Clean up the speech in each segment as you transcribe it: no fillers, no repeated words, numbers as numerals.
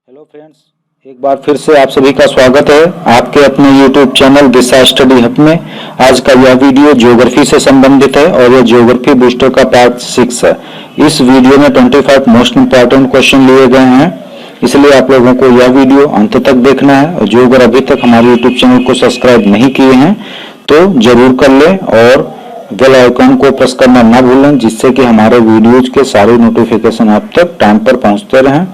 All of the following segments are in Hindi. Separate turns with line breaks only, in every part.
हेलो फ्रेंड्स, एक बार फिर से आप सभी का स्वागत है आपके अपने YouTube चैनल दिशा स्टडी हब में। आज का यह वीडियो ज्योग्राफी से संबंधित है और यह ज्योग्राफी बूस्टर का पार्ट 6 है। इस वीडियो में 25 मोस्ट इंपॉर्टेंट क्वेश्चन लिए गए हैं, इसलिए आप लोगों को यह वीडियो अंत तक देखना है। और जो अगर अभी तक हमारे YouTube चैनल को सब्सक्राइब नहीं किए हैं तो जरूर कर लें और बेल आइकन को प्रेस करना ना भूलें, जिससे कि हमारे वीडियोज के सारे नोटिफिकेशन आप तक टाइम पर पहुंचते रहें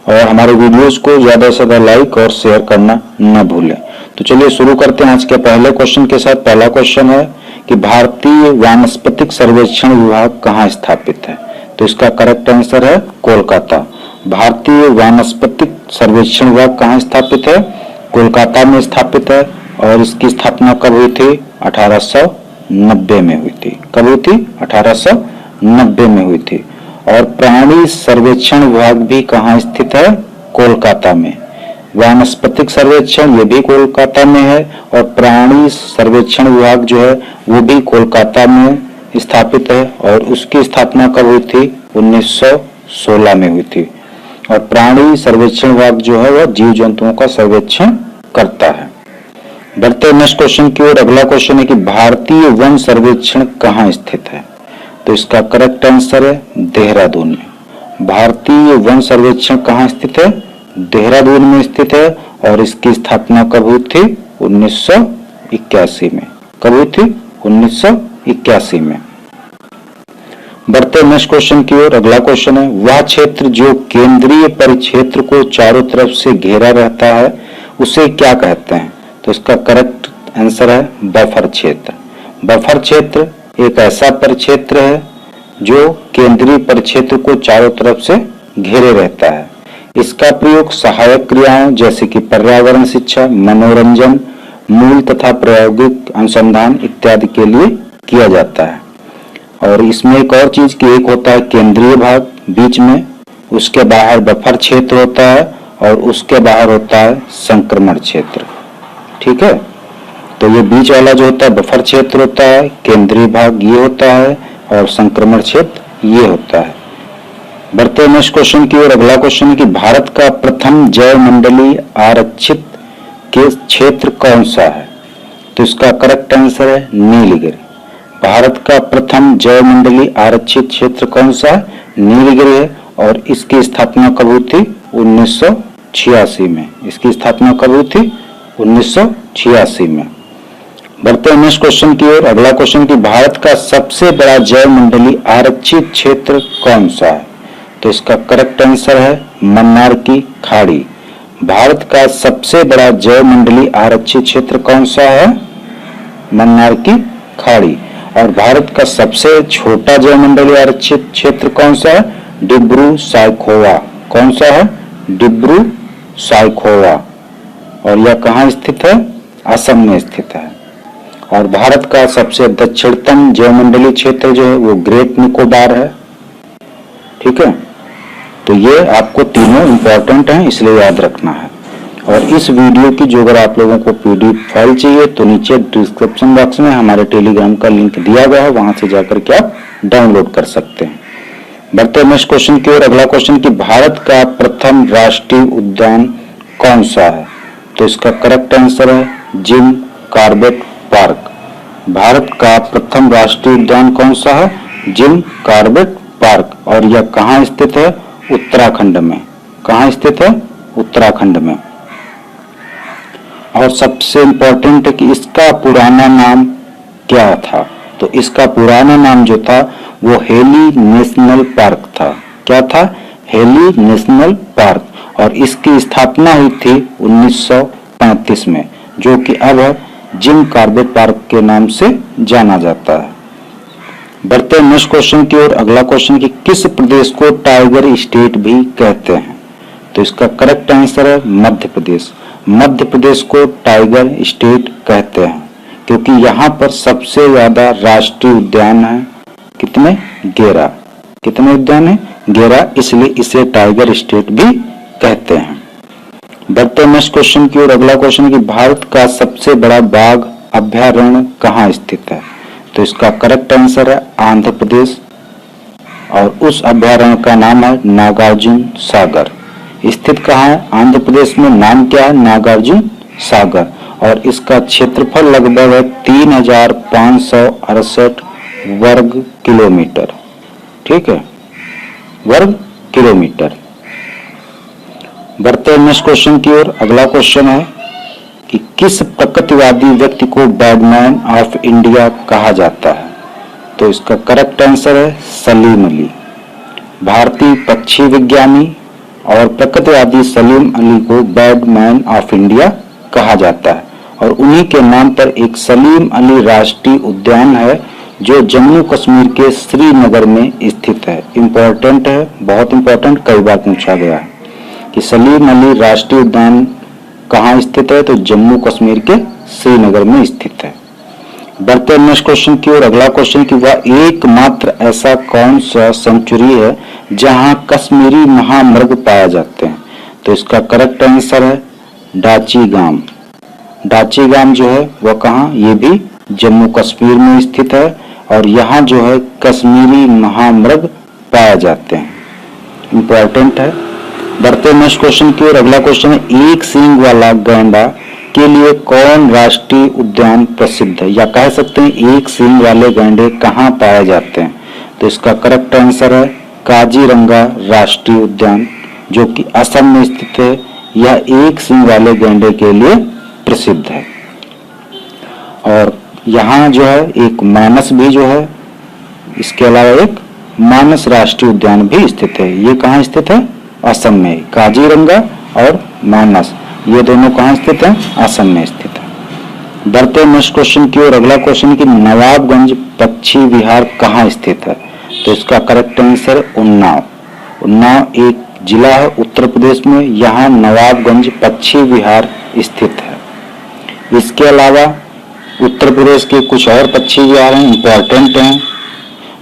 और हमारे वीडियोस को ज्यादा से ज्यादा लाइक और शेयर करना न भूलें। तो चलिए शुरू करते हैं आज के पहले क्वेश्चन के साथ। पहला क्वेश्चन है कि भारतीय वानस्पतिक सर्वेक्षण विभाग कहाँ स्थापित है? तो इसका करेक्ट आंसर है कोलकाता। भारतीय वानस्पतिक सर्वेक्षण विभाग कहाँ स्थापित है? कोलकाता में स्थापित है। और इसकी स्थापना कब हुई थी? 1890 में हुई थी। कब हुई थी? 1890 में हुई थी। और प्राणी सर्वेक्षण विभाग भी कहाँ स्थित है? कोलकाता में। वानस्पतिक सर्वेक्षण ये भी कोलकाता में है और प्राणी सर्वेक्षण विभाग जो है वो भी कोलकाता में स्थापित है। और उसकी स्थापना कब हुई थी? 1916 में हुई थी। और प्राणी सर्वेक्षण विभाग जो है वह जीव जंतुओं का सर्वेक्षण करता है। बढ़ते नेक्स्ट क्वेश्चन की ओर। अगला क्वेश्चन है कि भारतीय वन सर्वेक्षण कहाँ स्थित है? तो इसका करेक्ट आंसर है देहरादून में। भारतीय वन सर्वेक्षण कहाँ स्थित है? देहरादून में स्थित है। और इसकी स्थापना कब हुई थी? 1981 में। कब हुई थी? 1981 में। बढ़ते नेक्स्ट क्वेश्चन की ओर। अगला क्वेश्चन है वह क्षेत्र जो केंद्रीय परिक्षेत्र को चारों तरफ से घेरा रहता है उसे क्या कहते हैं? तो इसका करेक्ट आंसर है बफर क्षेत्र। बफर क्षेत्र एक ऐसा परिक्षेत्र है जो केंद्रीय परिक्षेत्र को चारों तरफ से घेरे रहता है। इसका प्रयोग सहायक क्रियाओं जैसे कि पर्यावरण शिक्षा, मनोरंजन, मूल तथा प्रायोगिक अनुसंधान इत्यादि के लिए किया जाता है। और इसमें एक और चीज की एक होता है केंद्रीय भाग बीच में, उसके बाहर बफर क्षेत्र होता है और उसके बाहर होता है संक्रमण क्षेत्र। ठीक है, तो ये बीच वाला जो होता है बफर क्षेत्र होता है, केंद्रीय भाग ये होता है और संक्रमण क्षेत्र ये होता है। बढ़ते हैं नेक्स्ट क्वेश्चन की ओर। अगला क्वेश्चन है कि भारत का प्रथम जैव मंडलीय आरक्षित के क्षेत्र कौन सा है? तो इसका करेक्ट आंसर है नीलगिरी। भारत का प्रथम जैव मंडलीय आरक्षित क्षेत्र कौन सा है? नीलगिरी है। और इसकी स्थापना कब हुई थी? 1986 में। इसकी स्थापना कब हुई थी? 1986 में। बढ़ते हैं नेक्स्ट क्वेश्चन की ओर। अगला क्वेश्चन कि भारत का सबसे बड़ा जैव मंडलीय आरक्षित क्षेत्र कौन सा है? तो इसका करेक्ट आंसर है मन्नार की खाड़ी। भारत का सबसे बड़ा जैव मंडलीय आरक्षित क्षेत्र कौन सा है? मन्नार की खाड़ी। और भारत का सबसे छोटा जैव मंडलीय आरक्षित क्षेत्र कौन सा है? डिब्रू साइखोवा। कौन सा है? डिब्रू साइखोवा। और यह कहाँ स्थित है? असम में स्थित है। और भारत का सबसे दक्षिणतम जैवमंडलीय क्षेत्र जो है वो ग्रेट निकोबार है। ठीक है, तो ये आपको तीनों इंपॉर्टेंट हैं, इसलिए याद रखना है। और इस वीडियो की जो अगर आप लोगों को पीडीएफ फाइल चाहिए तो नीचे डिस्क्रिप्शन बॉक्स में हमारे टेलीग्राम का लिंक दिया गया है, वहां से जाकर के आप डाउनलोड कर सकते हैं। बढ़ते हैं नेक्स्ट क्वेश्चन की ओर। अगला क्वेश्चन कि भारत का प्रथम राष्ट्रीय उद्यान कौन सा है? तो इसका करेक्ट आंसर है जिम कॉर्बेट पार्क। भारत का प्रथम राष्ट्रीय उद्यान कौन सा है? Jim Corbett park. और यह कहाँ स्थित है? उत्तराखंड में। कहाँ स्थित है? उत्तराखंड में। और सबसे इंपॉर्टेंट है कि इसका पुराना नाम क्या था? तो इसका पुराना नाम जो था वो हेली नेशनल पार्क था। क्या था? Heli national park. और इसकी स्थापना हुई थी 1935 में, जो कि अब जिम कॉर्बेट पार्क के नाम से जाना जाता है। बढ़ते हैं नेक्स्ट क्वेश्चन की ओर। अगला क्वेश्चन कि किस प्रदेश को टाइगर स्टेट भी कहते हैं? तो इसका करेक्ट आंसर है मध्य प्रदेश। मध्य प्रदेश को टाइगर स्टेट कहते हैं क्योंकि यहाँ पर सबसे ज्यादा राष्ट्रीय उद्यान है। कितने? 11। कितने उद्यान है? 11, इसलिए इसे टाइगर स्टेट भी कहते हैं। बढ़ते हैं नेक्स्ट क्वेश्चन की ओर। अगला क्वेश्चन कि भारत का सबसे बड़ा बाघ अभयारण्य कहाँ स्थित है? तो इसका करेक्ट आंसर है आंध्र प्रदेश। और उस अभयारण्य का नाम है नागार्जुन सागर। स्थित कहाँ है? आंध्र प्रदेश में। नाम क्या है? नागार्जुन सागर। और इसका क्षेत्रफल लगभग है 3568 वर्ग किलोमीटर। ठीक है, वर्ग किलोमीटर। बढ़ते हैं नेक्स्ट क्वेश्चन की ओर। अगला क्वेश्चन है कि किस प्रकृतिवादी व्यक्ति को बैडमैन ऑफ इंडिया कहा जाता है? तो इसका करेक्ट आंसर है सलीम अली। भारतीय पक्षी विज्ञानी और प्रकृतिवादी सलीम अली को बैडमैन ऑफ इंडिया कहा जाता है। और उन्हीं के नाम पर एक सलीम अली राष्ट्रीय उद्यान है जो जम्मू कश्मीर के श्रीनगर में स्थित है। इम्पोर्टेंट है, बहुत इम्पोर्टेंट, कई बार पूछा गया है कि सलीम अली राष्ट्रीय उद्यान कहाँ स्थित है? तो जम्मू कश्मीर के श्रीनगर में स्थित है। बढ़ते हैं नेक्स्ट क्वेश्चन की ओर। अगला क्वेश्चन कि वह एकमात्र ऐसा कौन सा सेंचुरी है जहां कश्मीरी महामृग पाए जाते हैं? तो इसका करेक्ट आंसर है डाचीगाम। डाचीगाम जो है वह कहाँ? ये भी जम्मू कश्मीर में स्थित है और यहाँ जो है कश्मीरी महामृग पाए जाते हैं। इम्पोर्टेंट है। बढ़ते नेक्स्ट क्वेश्चन की ओर। अगला क्वेश्चन है एक सींग वाला गैंडा के लिए कौन राष्ट्रीय उद्यान प्रसिद्ध है? या कह सकते हैं एक सींग वाले गैंडे कहाँ पाए जाते हैं? तो इसका करेक्ट आंसर है काजीरंगा राष्ट्रीय उद्यान जो कि असम में स्थित है। यह एक सींग वाले गैंडे के लिए प्रसिद्ध है। और यहाँ जो है एक मानस भी जो है, इसके अलावा एक मानस राष्ट्रीय उद्यान भी स्थित है। ये कहाँ स्थित है? असम में। काजीरंगा और मानस ये दोनों कहाँ स्थित हैं? असम में स्थित है। बढ़ते नेक्स्ट क्वेश्चन की ओर। अगला क्वेश्चन कि नवाबगंज पक्षी विहार कहाँ स्थित है? तो इसका करेक्ट आंसर उन्नाव। उन्नाव एक जिला है उत्तर प्रदेश में। यहाँ नवाबगंज पक्षी विहार स्थित है। इसके अलावा उत्तर प्रदेश के कुछ और पक्षी विहार हैं, इम्पोर्टेंट हैं,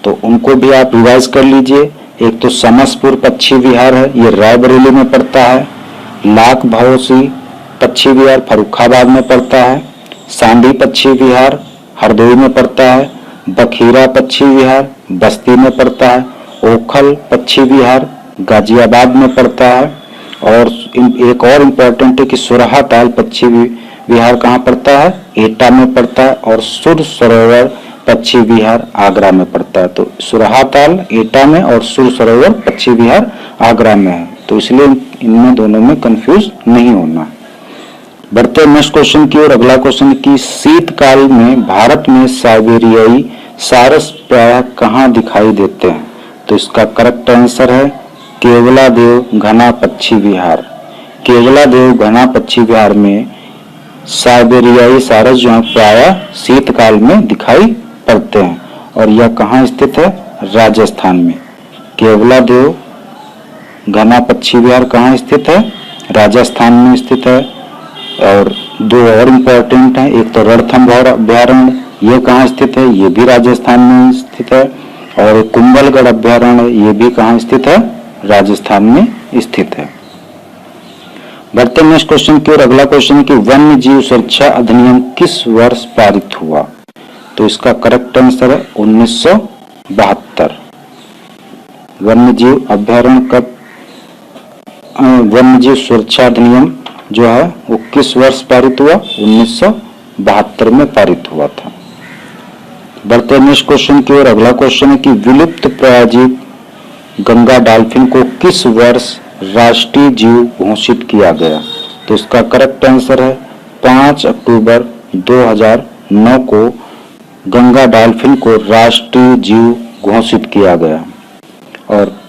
तो उनको भी आप रिवाइज कर लीजिए। एक तो समसपुर पक्षी विहार है, ये रायबरेली में पड़ता है। लाख भौसी पक्षी विहार फर्रुखाबाद में पड़ता है। सांडी पक्षी विहार हरदोई में पड़ता है। बखीरा पक्षी विहार बस्ती में पड़ता है। ओखल पक्षी विहार गाजियाबाद में पड़ता है। और एक और इम्पोर्टेंट है कि सुरहाताल पक्षी विहार कहाँ पड़ता है? एटा में पड़ता है। और सुर सरोवर पक्षी विहार आगरा में पड़ता है। तो सुरहाताल एटा में और सुर सरोवर पक्षी विहार आगरा में है, तो इसलिए इनमें दोनों में कंफ्यूज नहीं होना। बढ़ते नेक्स्ट क्वेश्चन की ओर। अगला क्वेश्चन कि शीतकाल में भारत में साइबेरियाई सारस प्रायः कहाँ दिखाई देते हैं? तो इसका करेक्ट आंसर है केवलादेव घना पक्षी विहार। केवलादेव घना पक्षी विहार में साइबेरियाई सारस जो है प्रायः शीतकाल में दिखाई पड़ते हैं। और यह कहाँ स्थित है? राजस्थान में। केवलादेव घना पक्षी विहार कहाँ स्थित है? राजस्थान में स्थित है। और दो और इम्पोर्टेंट हैं, एक तो रणथंभौर अभ्यारण्य, ये कहाँ स्थित है? ये भी राजस्थान में स्थित है। और एक कुंभलगढ़ अभ्यारण्य, ये भी कहाँ स्थित है? राजस्थान में स्थित है। बढ़ते नेक्स्ट क्वेश्चन की ओर। अगला क्वेश्चन है कि वन्य जीव सुरक्षा अधिनियम किस वर्ष पारित हुआ? तो इसका करेक्ट आंसर है 1972। वन्य जीव अभ्यारण्य कब, वन्य जीव सुरक्षा अधिनियम जो है वो किस वर्ष पारित हुआ? 1972 में पारित हुआ था। बढ़ते नेक्स्ट क्वेश्चन की ओर। अगला क्वेश्चन है कि विलुप्त प्रायजीव गंगा डॉल्फिन को किस वर्ष राष्ट्रीय जीव घोषित किया गया? तो इसका करेक्ट आंसर है 5 अक्टूबर 2009 को गंगा डॉल्फिन को राष्ट्रीय जीव घोषित किया गया। और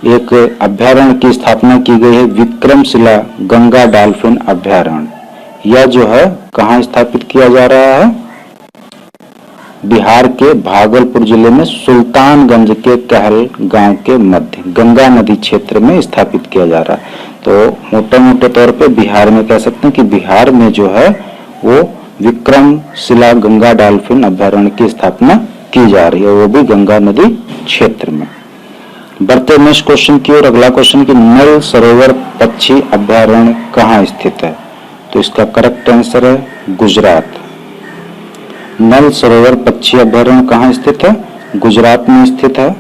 एक अभ्यारण्य की स्थापना की गई है विक्रमशिला गंगा डॉल्फिन अभ्यारण्य। यह जो है कहाँ स्थापित किया जा रहा है? बिहार के भागलपुर जिले में सुल्तानगंज के कहल गांव के मध्य गंगा नदी क्षेत्र में स्थापित किया जा रहा है। तो मोटे मोटे तौर पे बिहार में कह सकते हैं कि बिहार में जो है वो विक्रमशिला गंगा डॉल्फिन अभ्यारण्य की स्थापना की जा रही है, वो भी गंगा नदी क्षेत्र में। बढ़ते नेक्स्ट क्वेश्चन की ओर। अगला क्वेश्चन कि नल सरोवर पक्षी अभ्यारण्य कहाँ स्थित है? तो इसका करेक्ट आंसर है गुजरात। नल सरोवर पक्षी अभ्यारण्य कहाँ स्थित है? गुजरात में स्थित है।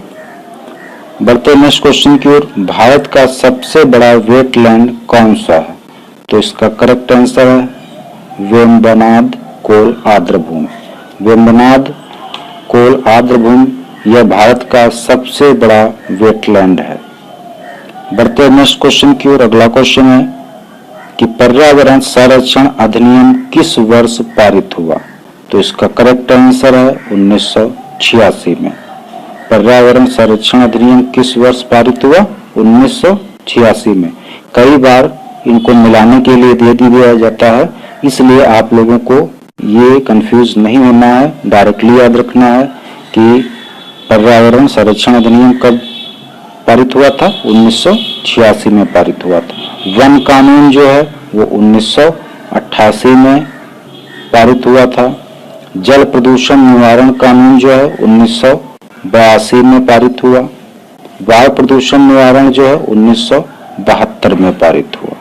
बढ़ते नेक्स्ट क्वेश्चन की ओर। भारत का सबसे बड़ा वेटलैंड कौन सा है? तो इसका करेक्ट आंसर है वेम्बनाड कोल आर्द्रभूमि। वेम्बनाड कोल आर्द्रभूमि यह भारत का सबसे बड़ा वेटलैंड है। बढ़ते नेक्स्ट क्वेश्चन की ओर। अगला क्वेश्चन है कि पर्यावरण संरक्षण अधिनियम किस वर्ष पारित हुआ? तो इसका करेक्ट आंसर है 1986 में। पर्यावरण संरक्षण अधिनियम किस वर्ष पारित हुआ? 1986 में। कई बार इनको मिलाने के लिए दे दिया जाता है, इसलिए आप लोगों को ये कंफ्यूज नहीं होना है, डायरेक्टली याद रखना है कि पर्यावरण संरक्षण अधिनियम कब पारित हुआ था? 1986 में पारित हुआ था। वन कानून जो है वो 1988 में पारित हुआ था। जल प्रदूषण निवारण कानून जो है 1982 में पारित हुआ। वायु प्रदूषण निवारण जो है 1972 में पारित हुआ।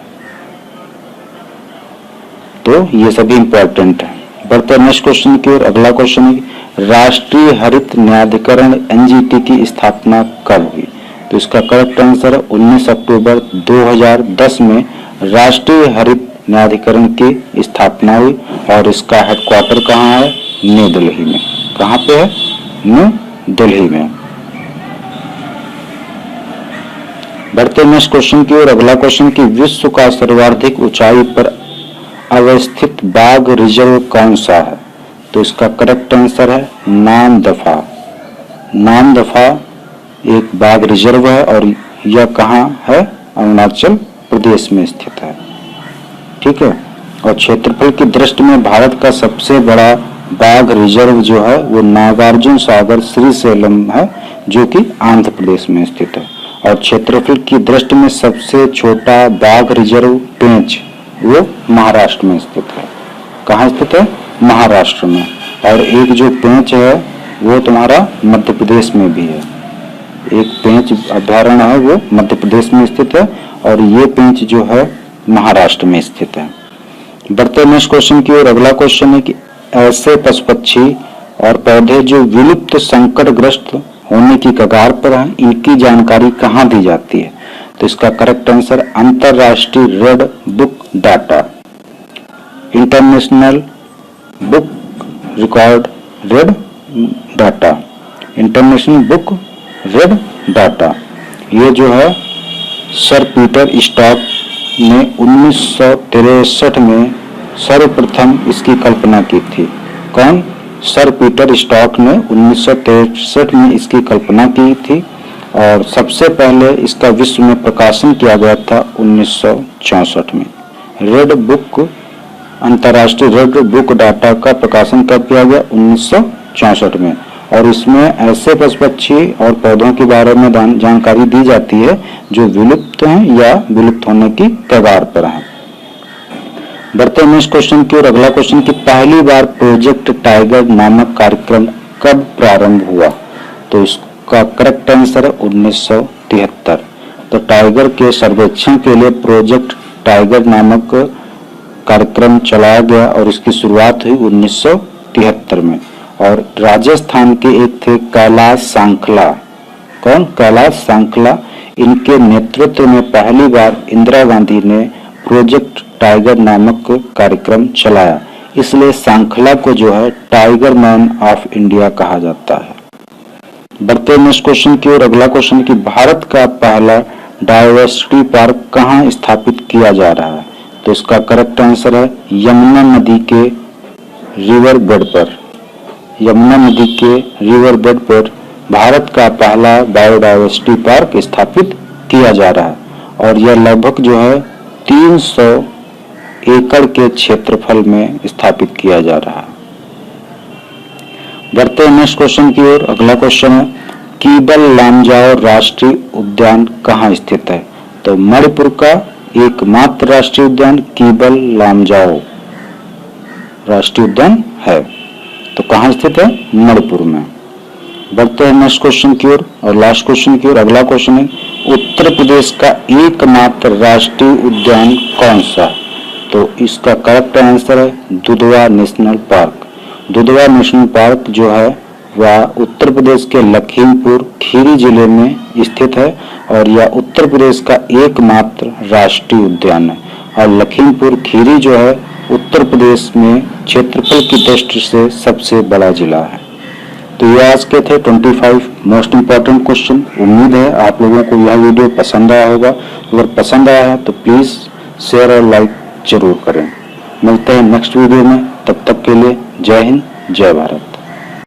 तो ये सभी इंपॉर्टेंट है। बढ़ते नेक्स्ट क्वेश्चन की ओर। अगला क्वेश्चन है राष्ट्रीय हरित न्यायाधिकरण एनजीटी की स्थापना कब हुई? तो इसका करेक्ट आंसर है 19 अक्टूबर 2010 में राष्ट्रीय हरित न्यायाधिकरण की स्थापना हुई और इसका हेडक्वार्टर कहाँ है? न्यू दिल्ली में। कहाँ पे है? न्यू दिल्ली में। बढ़ते नेक्स्ट क्वेश्चन की ओर। अगला क्वेश्चन की विश्व का सर्वाधिक ऊंचाई पर अवस्थित बाघ रिजर्व कौन सा है? तो इसका करेक्ट आंसर है नामदफा। नामदफा एक बाघ रिजर्व है और यह कहाँ है? अरुणाचल प्रदेश में स्थित है। ठीक है। और क्षेत्रफल की दृष्टि में भारत का सबसे बड़ा बाघ रिजर्व जो है वो नागार्जुन सागर श्रीशैलम है, जो कि आंध्र प्रदेश में स्थित है। और क्षेत्रफल की दृष्टि में सबसे छोटा बाघ रिजर्व पेंच वो महाराष्ट्र में स्थित है। कहाँ स्थित है? महाराष्ट्र में। और एक जो पेंच है वो तुम्हारा मध्य प्रदेश में भी है। एक पेंच अभयारण्य है वो मध्य प्रदेश में स्थित है और ये पेंच जो है महाराष्ट्र में स्थित है। बढ़ते नेक्स्ट क्वेश्चन की ओर। अगला क्वेश्चन है कि ऐसे पशु पक्षी और पौधे जो विलुप्त संकटग्रस्त होने की कगार पर हैं, इनकी जानकारी कहाँ दी जाती है? तो इसका करेक्ट आंसर अंतरराष्ट्रीय red book data, international book record red data, international book red data. ये जो है सर पीटर स्टॉक ने 1963 में सर्वप्रथम इसकी कल्पना की थी। कौन? सर पीटर स्टॉक ने 1963 में इसकी कल्पना की थी और सबसे पहले इसका विश्व में प्रकाशन किया गया था 1964 में। रेड बुक, अंतर्राष्ट्रीय रेड बुक डाटा का प्रकाशन कब किया गया? 1964 में। और इसमें ऐसे पशु पक्षी और पौधों के बारे में जानकारी दी जाती है जो विलुप्त हैं या विलुप्त होने की कगार पर हैं। बढ़ते हैं नेक्स्ट क्वेश्चन की ओर। अगला क्वेश्चन की पहली बार प्रोजेक्ट टाइगर नामक कार्यक्रम कब प्रारंभ हुआ? तो इसका करेक्ट आंसर है 1973। तो टाइगर के सर्वेक्षण के लिए प्रोजेक्ट टाइगर नामक कार्यक्रम चलाया गया और इसकी शुरुआत हुई 1973 में। और राजस्थान के एक थे कैलाश सांखला। कौन? कैलाश सांखला। इनके नेतृत्व में पहली बार इंदिरा गांधी ने प्रोजेक्ट टाइगर नामक कार्यक्रम चलाया, इसलिए सांखला को जो है टाइगर मैन ऑफ इंडिया कहा जाता है। बढ़ते नेक्स्ट क्वेश्चन की ओर। अगला क्वेश्चन कि भारत का पहला डायवर्सिटी पार्क कहाँ स्थापित किया जा रहा है? तो इसका करेक्ट आंसर है यमुना नदी के रिवर बेड पर। यमुना नदी के रिवर बेड पर भारत का पहला बायोडायवर्सिटी पार्क स्थापित किया जा रहा है और यह लगभग जो है 300 एकड़ के क्षेत्रफल में स्थापित किया जा रहा है। बढ़ते हैं नेक्स्ट क्वेश्चन की ओर। अगला क्वेश्चन है कीबल लामजाओ राष्ट्रीय उद्यान कहाँ स्थित है? तो मणिपुर का एकमात्र राष्ट्रीय उद्यान कीबल लामजाओ राष्ट्रीय उद्यान है। तो कहाँ स्थित है? मणिपुर में। बढ़ते हैं नेक्स्ट क्वेश्चन की ओर और लास्ट क्वेश्चन की ओर। अगला क्वेश्चन है उत्तर प्रदेश का एकमात्र राष्ट्रीय उद्यान कौन सा? तो इसका करेक्ट आंसर है Dudhwa national park. Dudhwa national park जो है वह उत्तर प्रदेश के लखीमपुर खीरी जिले में स्थित है और यह उत्तर प्रदेश का एकमात्र राष्ट्रीय उद्यान है। और लखीमपुर खीरी जो है उत्तर प्रदेश में क्षेत्रफल की दृष्टि से सबसे बड़ा जिला है। तो ये आज के थे 25 मोस्ट इम्पोर्टेंट क्वेश्चन। उम्मीद है आप लोगों को यह वीडियो पसंद आया होगा। अगर पसंद आया है तो प्लीज़ शेयर और लाइक जरूर करें। मिलते हैं नेक्स्ट वीडियो में, तब तक के लिए जय हिंद, जय भारत।